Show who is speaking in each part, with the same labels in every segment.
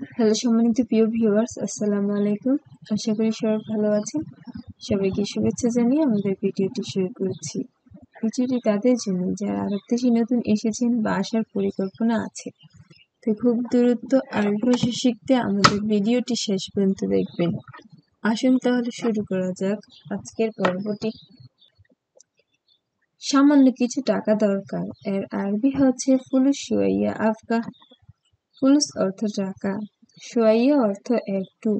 Speaker 1: Hello সম্মানিত প্রিয় viewers, আসসালামু আলাইকুম। আশা করি সবাই ভালো আছেন। সবাইকে শুভেচ্ছা জানিয়ে আমাদের ভিডিওটি শুরু করছি। ভিডিওটি তাদের জন্য যারা আরব দেশে নতুন এসেছেন বা আসার পরিকল্পনা আছে। তো খুব দ্রুত আরবি ভাষা শিখতে আমাদের ভিডিওটি শেষ পর্যন্ত দেখবেন। আসুন তাহলে শুরু করা যাক আজকের পর্বটি। সামান্য কিছু টাকা দরকার, এর আরবি হচ্ছে ফুলুস শুয়াইয়া আফকা। ফুলুস অর্থ টাকা, শুয়াইয়া অর্থ একটু,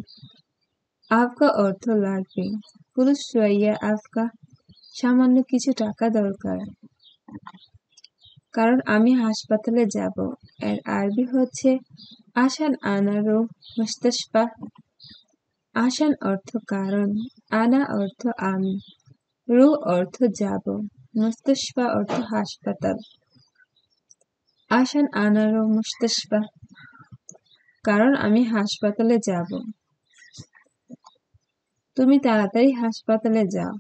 Speaker 1: আফকা অর্থ লাগবে। ফুলুস শুয়াইয়া আফকা, সামান্য কিছু টাকা দরকার। কারণ আমি হাসপাতালে যাব, এর আরবি হচ্ছে আসান আনারো মুস্তাশফা। আসান অর্থ কারণ, আনা অর্থ আমি, রু অর্থ যাব, মুস্তাশফা অর্থ হাসপাতাল। আসান আনারো মুস্তাশফা, কারণ আমি হাসপাতালে যাব। তুমি তাড়াতাড়ি হাসপাতালে যাও,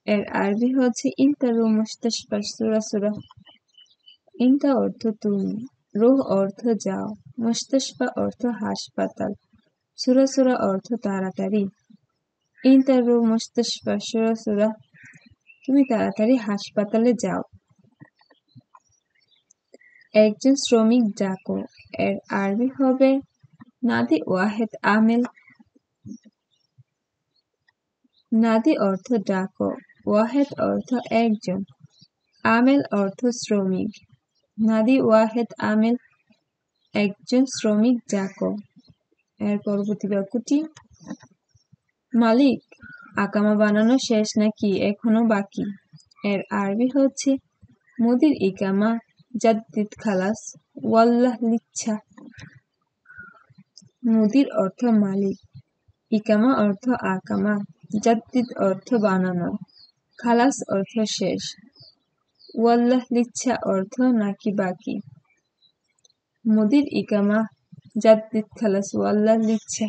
Speaker 1: এর আরবি হচ্ছে ইনতা রু মুস্তাশফা সুরা সুরা। ইনতা অর্থ তুমি, রুহ অর্থ যাও, মুস্তাশফা অর্থ হাসপাতাল, সুরা সুরা অর্থ তাড়াতাড়ি। ইনতা রু মুস্তাশফা সুরা সুরা, তুমি তাড়াতাড়ি হাসপাতালে যাও। একজন শ্রমিক ডাকো, এর আরবি হবে নাদি ওয়াহেদ আমেল। নাদি অর্থ ডাকো, ওয়াহেদ অর্থ একজন, আমেল অর্থ শ্রমিক। নাদি ওয়াহেদ আমেল, একজন শ্রমিক ডাকো। এর পরবর্তী বাক্যটি, মালিক আকামা বানানো শেষ নাকি এখনো বাকি? এর আরবি হচ্ছে মুদির ইকামা জাদ্দিদ খালাস ওয়াল্লাহ লিচ্ছা। মুদির অর্থ মালিক, ইকামা অর্থ আকামা, জাদ্দিদ অর্থ বানানো, খালাস অর্থ শেষ, ওয়াল্লাহ লিচ্ছা অর্থ নাকি বাকি। মুদির ইকামা জাদ্দিদ খালাস ওয়াল্লাহ লিচ্ছা,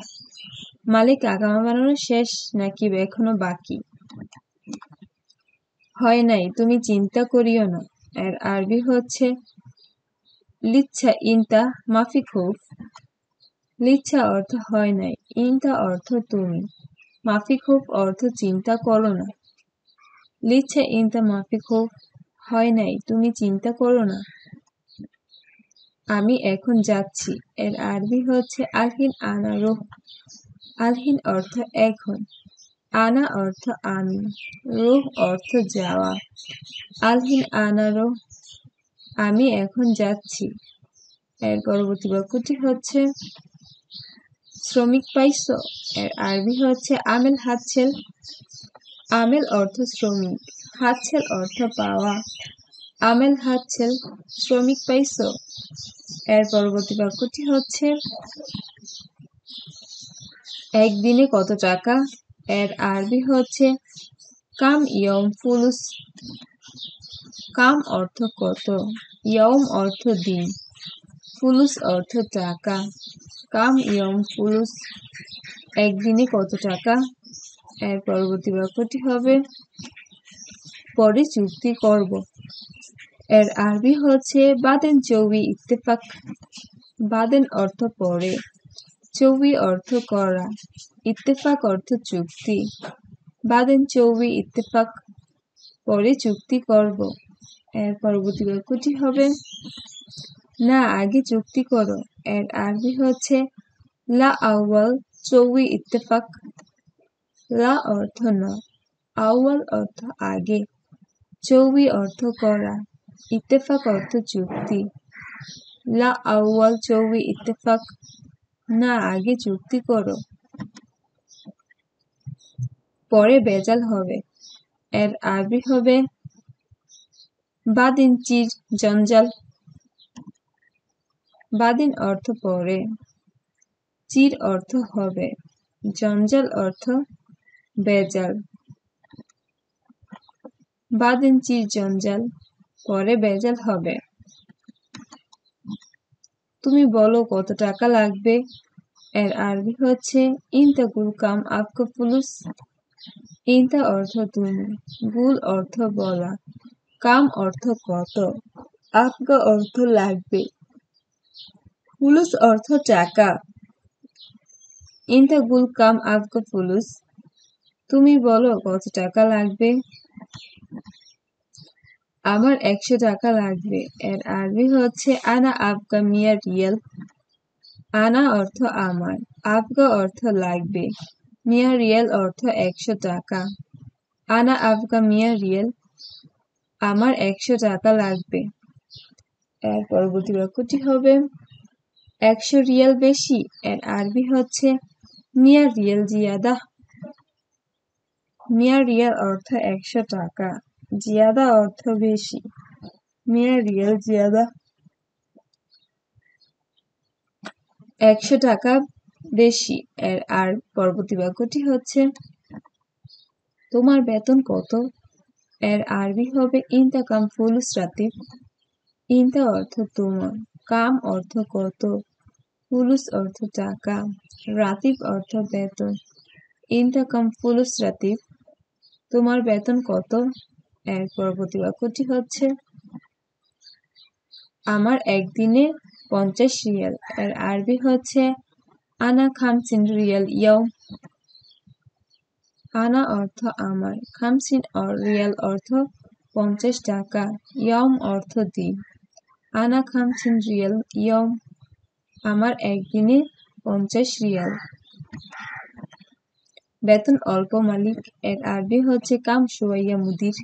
Speaker 1: মালিক আকামা বানানো শেষ নাকি এখনো বাকি? হয় নাই, তুমি চিন্তা করিও না। এর আরবি হচ্ছে লিচ্ছা ইনতা মাফি খুফ। লিচ্ছা অর্থ হয় নাই, ইনতা অর্থ তুমি, মাফি খুফ অর্থ চিন্তা করো না। লিচ্ছা ইনতা মাফি খুফ, হয় নাই, তুমি চিন্তা করো না। আমি এখন যাচ্ছি, এর আরবি হচ্ছে আলহিন আনা রুহ। আলহিন অর্থ এখন, আনা অর্থ আমি, রুহ অর্থ যাওয়া। আলহিন আনা রুহ, আমি এখন যাচ্ছি। এর পরবর্তী বাক্যটি হচ্ছে শ্রমিক পাইছো, এর আরবি হচ্ছে আমেল হাতছেল। আমেল অর্থ শ্রমিক, হাতছেল অর্থ পাওয়া। আমেল হাতছেল, শ্রমিক পাইছো। এর পরবর্তী বাক্যটি হচ্ছে একদিনে কত টাকা? এর আরবি হচ্ছে কাম ইয়ম ফুলুস। কাম অর্থ কত, ইয়ম অর্থ দিন, ফুলুস অর্থ টাকা। কাম ইয়ম ফুলুস, একদিনে কত টাকা? এর পরবর্তী বাক্যটি হবে পরে চুক্তি করব। এর আরবি হচ্ছে বাদেন চৌবি ইত্তেফাক। বাদেন অর্থ পরে, চৌবি অর্থ করা, ইত্তেফাক অর্থ চুক্তি। বাদেন চৌবি ইত্তেফাক, পরে চুক্তি করব। এর পরবর্তী বাক্যটি হবে না, আগে চুক্তি করো। এর আরবি হচ্ছে লা আউয়াল চৌবি ইত্তেফাক। লা অর্থ না, আউয়াল অর্থ আগে, চৌবি অর্থ করা, ইত্তেফাক অর্থ চুক্তি। লা আউয়াল চৌবি ইত্তেফাক, না আগে চুক্তি করো। পরে বেজাল হবে। এর আরবি হবে বাদিন চির জঞ্জাল। বাদিন অর্থ পরে, চির অর্থ হবে, জঞ্জাল অর্থ বেজাল। বাদিন চির জঞ্জাল, পরে বেজাল হবে। তুমি বলো কত টাকা লাগবে? এর আরবি হচ্ছে ইনতা গুল কাম আপকা ফুলুস। ইনতা অর্থ তুমি, গুল অর্থ বলা, কাম অর্থ কত, আপকা অর্থ লাগবে, ফুলুস অর্থ টাকা। ইনতা গুল কাম আপকা ফুলুস, তুমি বলো কত টাকা লাগবে। আমার 100 টাকা লাগবে। এর আরবি হচ্ছে আনা আপকা মিয়া রিয়াল। আনা অর্থ আমার, আপকা অর্থ লাগবে, মিয়া রিয়াল অর্থ 100 টাকা। আনা আপকা মিয়া রিয়াল, আমার 100 টাকা লাগবে। এর পরবর্তী বাক্যটি হবে 100 রিয়াল বেশি। এর আরবি হচ্ছে মিয়া রিয়াল জিয়াদা। মিয়া রিয়াল অর্থ 100 টাকা, জিয়াদা অর্থ বেশি, মিয়া রিয়াল জিয়াদা। 100 টাকা বেশি। আর পরবর্তী বাক্যটি হচ্ছে তোমার বেতন কত। এর আরবি হবে ইনতা কাম ফুলুস রাতিব। ইনতা অর্থ তোমার, কাম অর্থ কত, ফুলুস অর্থ টাকা, রাতিব অর্থ বেতন। ইনতা কাম ফুলুস রাতিব, তোমার বেতন কত। এর পরবর্তী বাক্যটি হচ্ছে আমার একদিনে 50 রিয়াল। এর আরবি হচ্ছে আনা খামসিন রিয়াল ইয়াউম। আনা অর্থ আমার, খামসিন রিয়াল অর্থ 50 টাকা, ইয়াউম অর্থ দিন। আনা খামসিন রিয়াল ইয়াউম, আমার একদিনে 50 রিয়াল। বেতন অল্প মালিক। এর আরবি হচ্ছে কাম শোয়াইয়া মুদির।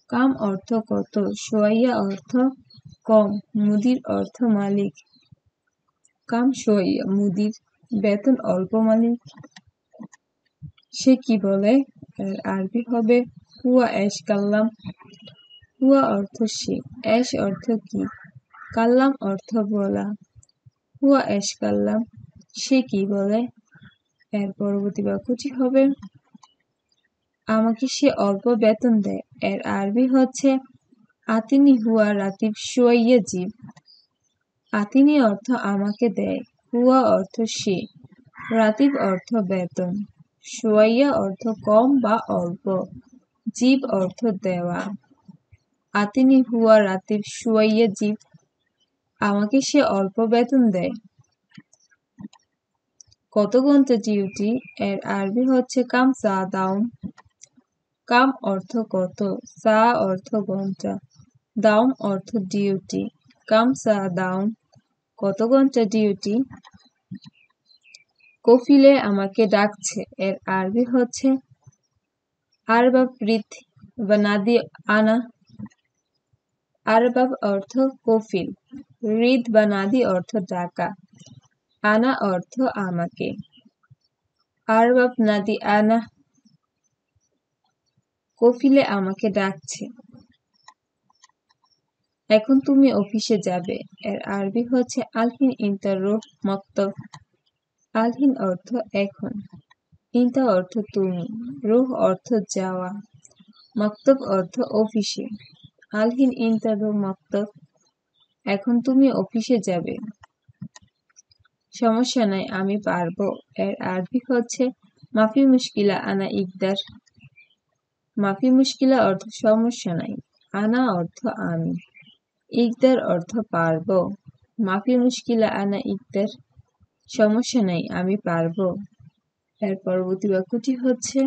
Speaker 1: কাম অর্থ কত, শোয়াইয়া অর্থ কম, মুদির অর্থ মালিক। কাম শোয়াইয়া মুদির, বেতন অল্প মালিক। সে কি বলে। এর আরবি হবে হুয়া এশ কাল্লাম। হুয়া অর্থ সে, এশ অর্থ কি, কাল্লাম অর্থ বলা। হুয়া এশ কাল্লাম, সে কি বলে। এর পরবর্তী বাক্যটি হবে আমাকে সে অল্প বেতন দেয়। এর আরবি হচ্ছে আতিনি হুয়া রাতিব শোয়াইয়া জীব। আতিনি অর্থ আমাকে দেয়, হুয়া অর্থ সে, রাতিব অর্থ বেতন, শোয়াইয়া অর্থ কম বা অল্প, জীব অর্থ দেওয়া। আতিনি হুয়া রাতিব শোয়াইয়া জীব, আমাকে সে অল্প বেতন দেয়। কত ঘন্টা ডিউটি। এর আরবি হচ্ছে কাম সা দাউম। কাম অর্থ কত, সা অর্থ ঘন্টা, দাউম অর্থ ডিউটি। কাম সা দাউম, কত ঘন্টা ডিউটি। কফিলে আমাকে ডাকছে। এর আরবি হচ্ছে আরবাব রিত বানাদি আনা। আরবাব অর্থ কফিল, রিদ বানাদি অর্থ ডাকা, আনা অর্থ আমাকে। আরবাব নাদি আনা, কফিলে আমাকে ডাকছে। এখন তুমি অফিসে যাবে। এর আরবি হচ্ছে আলহিন ইনতা রুহ মক্তব। আলহিন অর্থ এখন, ইনতা অর্থ তুমি, রুহ অর্থ যাওয়া, মক্তব অর্থ অফিসে। আলহিন ইনতা রুহ মক্তব, এখন তুমি অফিসে যাবে। সমস্যা নাই, আমি পারবো। এর আরবি হচ্ছে মাফি মুশকিলা আনা ইকদার। মাফি মুশকিলা অর্থ সমস্যা নাই, আনা অর্থ আমি, ইকদার অর্থ পারবো। মাফি মুশকিলা আনা ইকদার, সমস্যা নাই, আমি পারবো। এর পরবর্তী বাক্যটি হচ্ছে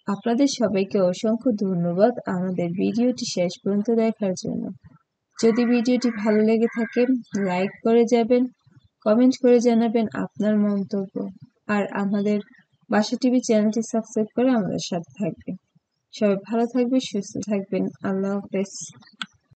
Speaker 1: আপনাদের সবাইকে অসংখ্য ধন্যবাদ আমাদের ভিডিওটি শেষ পর্যন্ত দেখার জন্য। যদি ভিডিওটি ভালো লেগে থাকে লাইক করে যাবেন, কমেন্ট করে জানাবেন আপনার মন্তব্য, আর আমাদের বাসা টিভি চ্যানেলটি সাবস্ক্রাইব করে আমাদের সাথে থাকবেন। সবাই ভালো থাকবেন, সুস্থ থাকবেন। আল্লাহ হাফেজ।